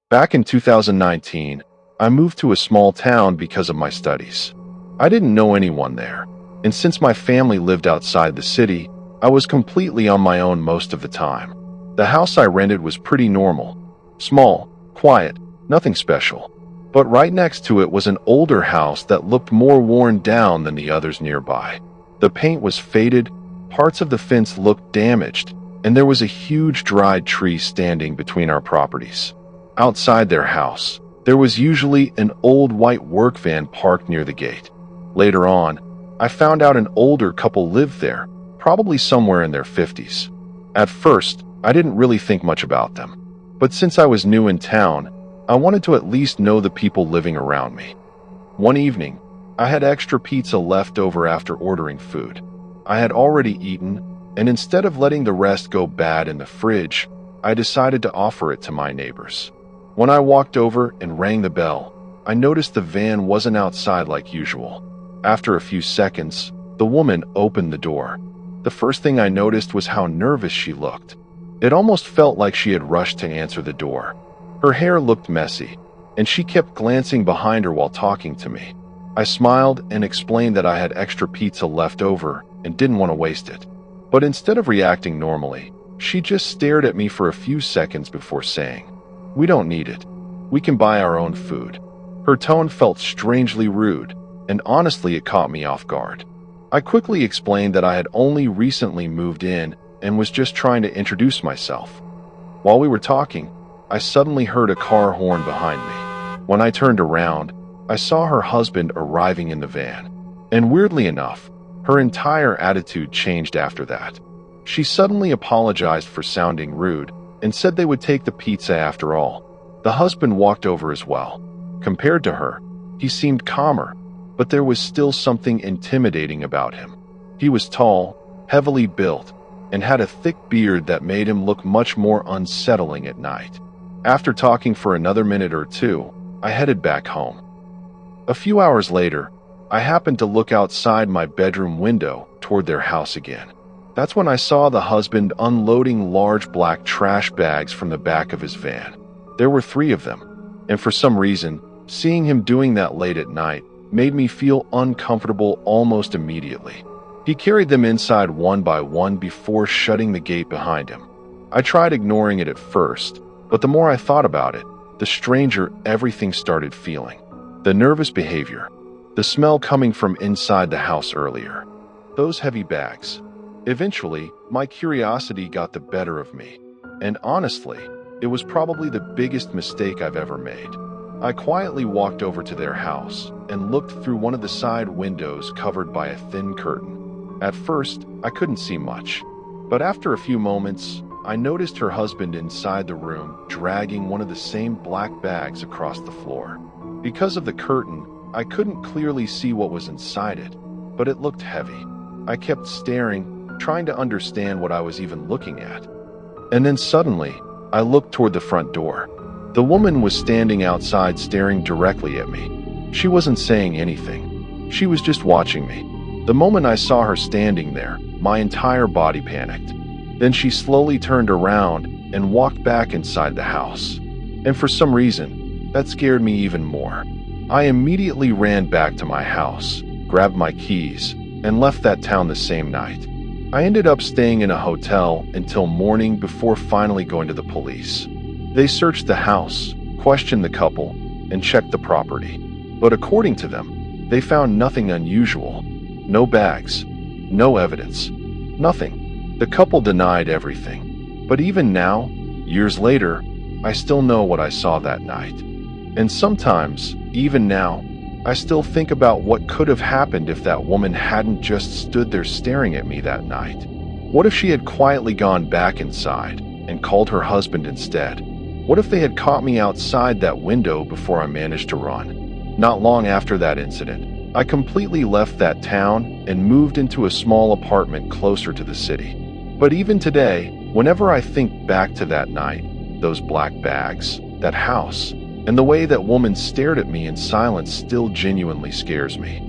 Back in 2019, I moved to a small town because of my studies. I didn't know anyone there, and since my family lived outside the city, I was completely on my own most of the time. The house I rented was pretty normal. Small, quiet, nothing special. But right next to it was an older house that looked more worn down than the others nearby. The paint was faded, parts of the fence looked damaged, and there was a huge dried tree standing between our properties. Outside their house, there was usually an old white work van parked near the gate. Later on, I found out an older couple lived there, probably somewhere in their 50s. At first, I didn't really think much about them. But since I was new in town, I wanted to at least know the people living around me. One evening, I had extra pizza left over after ordering food. I had already eaten, and instead of letting the rest go bad in the fridge, I decided to offer it to my neighbors. When I walked over and rang the bell, I noticed the van wasn't outside like usual. After a few seconds, the woman opened the door. The first thing I noticed was how nervous she looked. It almost felt like she had rushed to answer the door. Her hair looked messy, and she kept glancing behind her while talking to me. I smiled and explained that I had extra pizza left over and didn't want to waste it. But instead of reacting normally, she just stared at me for a few seconds before saying, "We don't need it. We can buy our own food." Her tone felt strangely rude, and honestly it caught me off guard. I quickly explained that I had only recently moved in and was just trying to introduce myself. While we were talking, I suddenly heard a car horn behind me. When I turned around, I saw her husband arriving in the van. And weirdly enough, her entire attitude changed after that. She suddenly apologized for sounding rude and said they would take the pizza after all. The husband walked over as well. Compared to her, he seemed calmer, but there was still something intimidating about him. He was tall, heavily built, and had a thick beard that made him look much more unsettling at night. After talking for another minute or two, I headed back home. A few hours later, I happened to look outside my bedroom window toward their house again. That's when I saw the husband unloading large black trash bags from the back of his van. There were 3 of them, and for some reason, seeing him doing that late at night made me feel uncomfortable almost immediately. He carried them inside one by one before shutting the gate behind him. I tried ignoring it at first, but the more I thought about it, the stranger everything started feeling. The nervous behavior, the smell coming from inside the house earlier, those heavy bags. Eventually, my curiosity got the better of me, and honestly, it was probably the biggest mistake I've ever made. I quietly walked over to their house and looked through one of the side windows covered by a thin curtain. At first, I couldn't see much, but after a few moments, I noticed her husband inside the room dragging one of the same black bags across the floor. Because of the curtain, I couldn't clearly see what was inside it, but it looked heavy. I kept staring, trying to understand what I was even looking at. And then suddenly, I looked toward the front door. The woman was standing outside staring directly at me. She wasn't saying anything. She was just watching me. The moment I saw her standing there, my entire body panicked. Then she slowly turned around and walked back inside the house. And for some reason, that scared me even more. I immediately ran back to my house, grabbed my keys, and left that town the same night. I ended up staying in a hotel until morning before finally going to the police. They searched the house, questioned the couple, and checked the property. But according to them, they found nothing unusual. No bags, no evidence, nothing. The couple denied everything. But even now, years later, I still know what I saw that night. And sometimes, even now, I still think about what could have happened if that woman hadn't just stood there staring at me that night. What if she had quietly gone back inside and called her husband instead? What if they had caught me outside that window before I managed to run? Not long after that incident, I completely left that town and moved into a small apartment closer to the city. But even today, whenever I think back to that night, those black bags, that house, and the way that woman stared at me in silence still genuinely scares me.